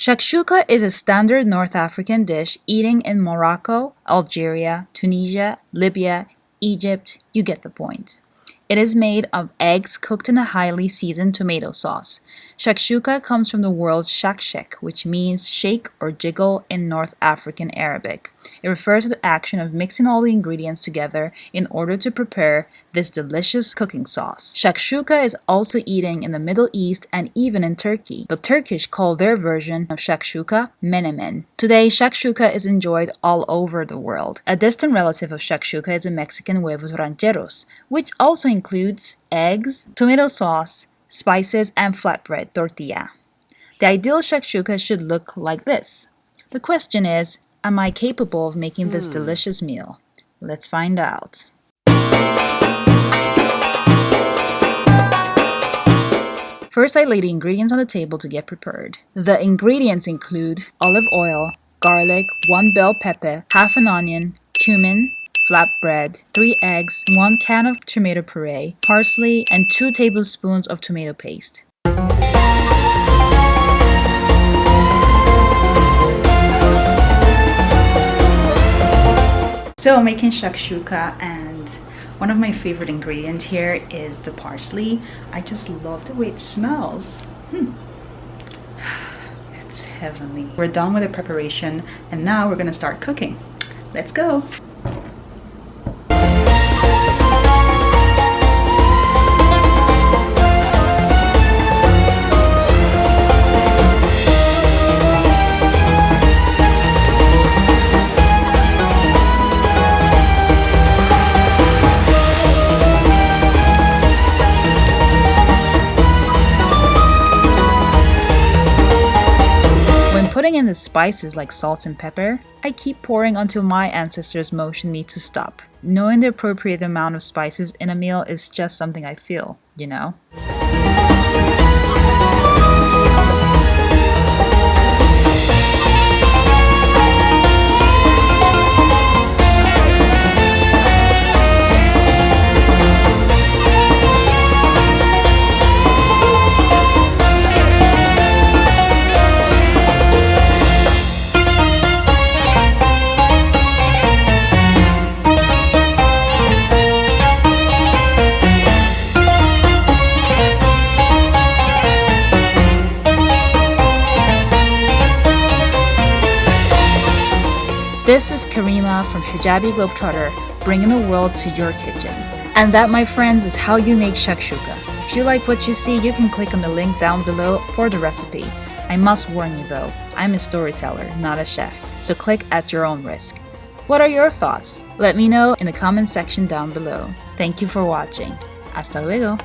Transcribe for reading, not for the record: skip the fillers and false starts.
Shakshuka is a standard North African dish eaten in Morocco, Algeria, Tunisia, Libya, Egypt. You get the point. It is made of eggs cooked in a highly seasoned tomato sauce. Shakshuka comes from the word shakshek, which means shake or jiggle in North African Arabic. It refers to the action of mixing all the ingredients together in order to prepare this delicious cooking sauce. Shakshuka is also eaten in the Middle East and even in Turkey. The Turkish call their version of shakshuka menemen. Today, shakshuka is enjoyed all over the world. A distant relative of shakshuka is the Mexican huevos rancheros, which also includes eggs, tomato sauce, spices, and flatbread tortilla. The ideal shakshuka should look like this. The question is, am I capable of making this delicious meal? Let's find out. First, I lay the ingredients on the table to get prepared. The ingredients include olive oil, garlic, 1 bell pepper, half an onion, cumin, flatbread, 3 eggs, 1 can of tomato puree, parsley, and 2 tablespoons of tomato paste. So I'm making shakshuka, and one of my favorite ingredients here is the parsley. I just love the way it smells. It's heavenly. We're done with the preparation, and now we're gonna start cooking. Let's go. Putting in the spices like salt and pepper, I keep pouring until my ancestors motion me to stop. Knowing the appropriate amount of spices in a meal is just something I feel, you know? This is Karima from Hijabi Globetrotter, bringing the world to your kitchen. And that, my friends, is how you make shakshuka. If you like what you see, you can click on the link down below for the recipe. I must warn you though, I'm a storyteller, not a chef, so click at your own risk. What are your thoughts? Let me know in the comment section down below. Thank you for watching. Hasta luego!